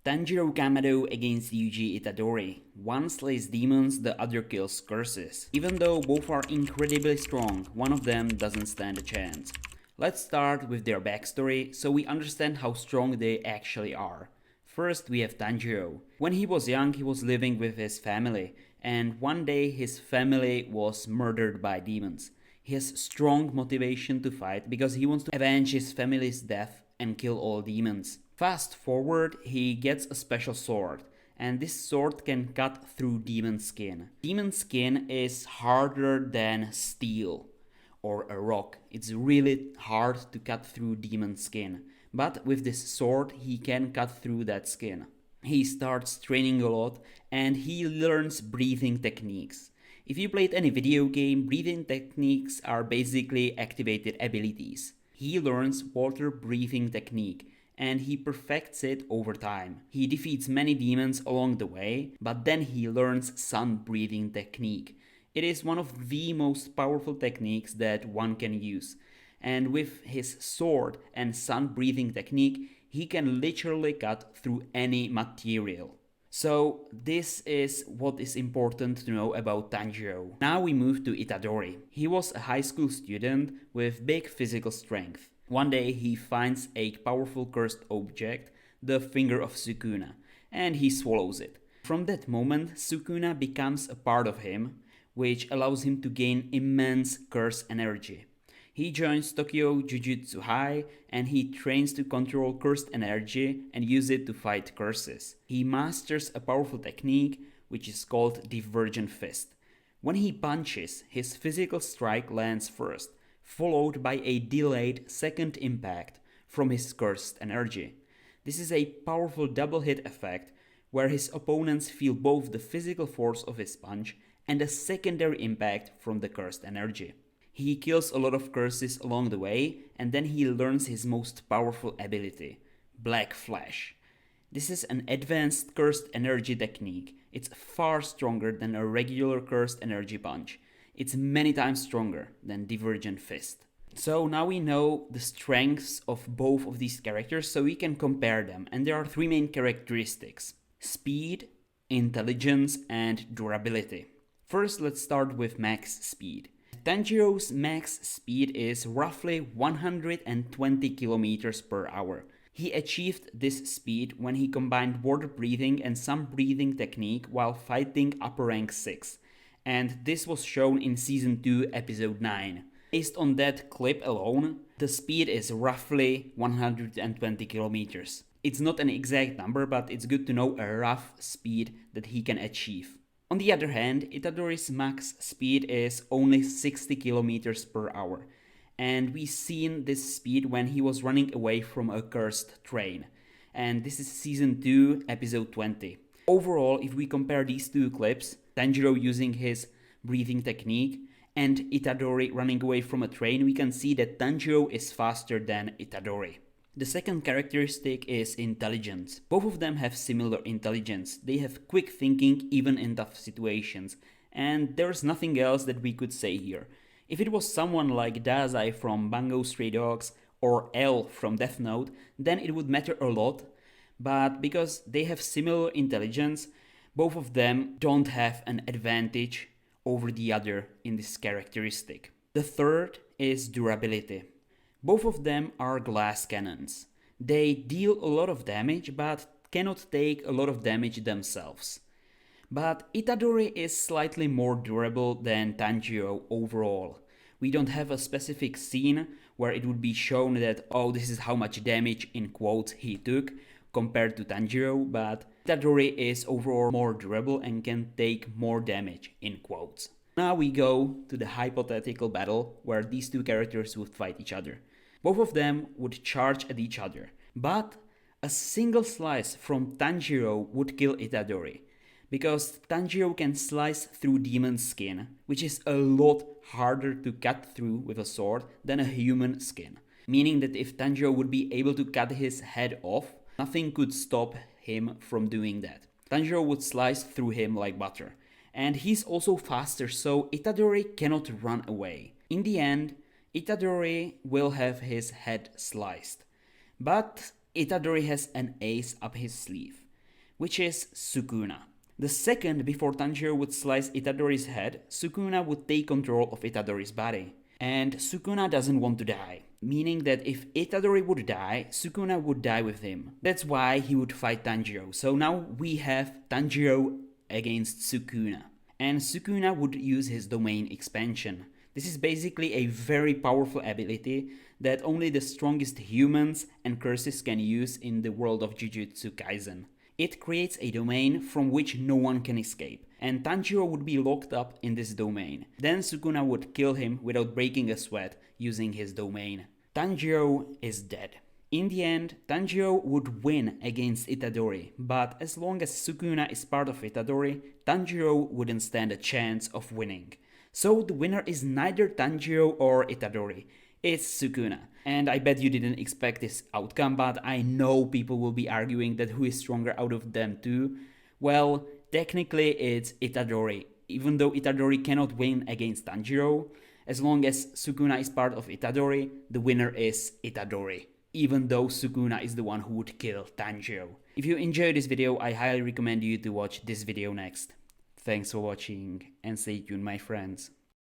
Tanjiro Kamado against Yuji Itadori. One slays demons, the other kills curses. Even though both are incredibly strong, one of them doesn't stand a chance. Let's start with their backstory so we understand how strong they actually are. First, we have Tanjiro. When he was young, he was living with his family, and one day his family was murdered by demons. He has strong motivation to fight because he wants to avenge his family's death and kill all demons. Fast forward, he gets a special sword, and this sword can cut through demon skin. Demon skin is harder than steel or a rock. It's really hard to cut through demon skin. But with this sword, he can cut through that skin. He starts training a lot and he learns breathing techniques. If you played any video game, breathing techniques are basically activated abilities. He learns water breathing technique and he perfects it over time. He defeats many demons along the way, but then he learns sun breathing technique. It is one of the most powerful techniques that one can use. And with his sword and sun breathing technique, he can literally cut through any material. So this is what is important to know about Tanjiro. Now we move to Itadori. He was a high school student with big physical strength. One day he finds a powerful cursed object, the finger of Sukuna, and he swallows it. From that moment, Sukuna becomes a part of him, which allows him to gain immense curse energy. He joins Tokyo Jujutsu High and he trains to control cursed energy and use it to fight curses. He masters a powerful technique which is called Divergent Fist. When he punches, his physical strike lands first, followed by a delayed second impact from his cursed energy. This is a powerful double hit effect where his opponents feel both the physical force of his punch and a secondary impact from the cursed energy. He kills a lot of curses along the way and then he learns his most powerful ability, Black Flash. This is an advanced cursed energy technique. It's far stronger than a regular cursed energy punch. It's many times stronger than Divergent Fist. So now we know the strengths of both of these characters so we can compare them. And there are three main characteristics: speed, intelligence, and durability. First, let's start with max speed. Tanjiro's max speed is roughly 120 kilometers per hour. He achieved this speed when he combined water breathing and sun breathing technique while fighting upper rank 6. And this was shown in Season 2, Episode 9. Based on that clip alone, the speed is roughly 120 kilometers. It's not an exact number, but it's good to know a rough speed that he can achieve. On the other hand, Itadori's max speed is only 60 kilometers per hour. And we've seen this speed when he was running away from a cursed train. And this is Season 2, Episode 20. Overall, if we compare these two clips, Tanjiro using his breathing technique and Itadori running away from a train, we can see that Tanjiro is faster than Itadori. The second characteristic is intelligence. Both of them have similar intelligence. They have quick thinking even in tough situations. And there's nothing else that we could say here. If it was someone like Dazai from Bungo Stray Dogs or L from Death Note, then it would matter a lot. But because they have similar intelligence, both of them don't have an advantage over the other in this characteristic. The third is durability. Both of them are glass cannons. They deal a lot of damage but cannot take a lot of damage themselves. But Itadori is slightly more durable than Tanjiro overall. We don't have a specific scene where it would be shown that, oh, this is how much damage in quotes he took compared to Tanjiro, but Itadori is overall more durable and can take more damage in quotes. Now we go to the hypothetical battle where these two characters would fight each other. Both of them would charge at each other, but a single slice from Tanjiro would kill Itadori, because Tanjiro can slice through demon skin, which is a lot harder to cut through with a sword than a human skin. Meaning that if Tanjiro would be able to cut his head off, nothing could stop him from doing that. Tanjiro would slice through him like butter. And he's also faster, so Itadori cannot run away. In the end, Itadori will have his head sliced. But Itadori has an ace up his sleeve. which is Sukuna. The second before Tanjiro would slice Itadori's head, Sukuna would take control of Itadori's body. And Sukuna doesn't want to die, meaning that if Itadori would die, Sukuna would die with him. That's why he would fight Tanjiro. So now we have Tanjiro against Sukuna. And Sukuna would use his domain expansion. This is basically a very powerful ability that only the strongest humans and curses can use in the world of Jujutsu Kaisen. It creates a domain from which no one can escape, and Tanjiro would be locked up in this domain. Then Sukuna would kill him without breaking a sweat using his domain. Tanjiro is dead. In the end, Tanjiro would win against Itadori, but as long as Sukuna is part of Itadori, Tanjiro wouldn't stand a chance of winning. So the winner is neither Tanjiro or Itadori, it's Sukuna. And I bet you didn't expect this outcome, but I know people will be arguing that who is stronger out of them two. Well, technically it's Itadori, even though Itadori cannot win against Tanjiro. As long as Sukuna is part of Itadori, the winner is Itadori, even though Sukuna is the one who would kill Tanjiro. If you enjoyed this video, I highly recommend you to watch this video next. Thanks for watching and stay tuned, my friends.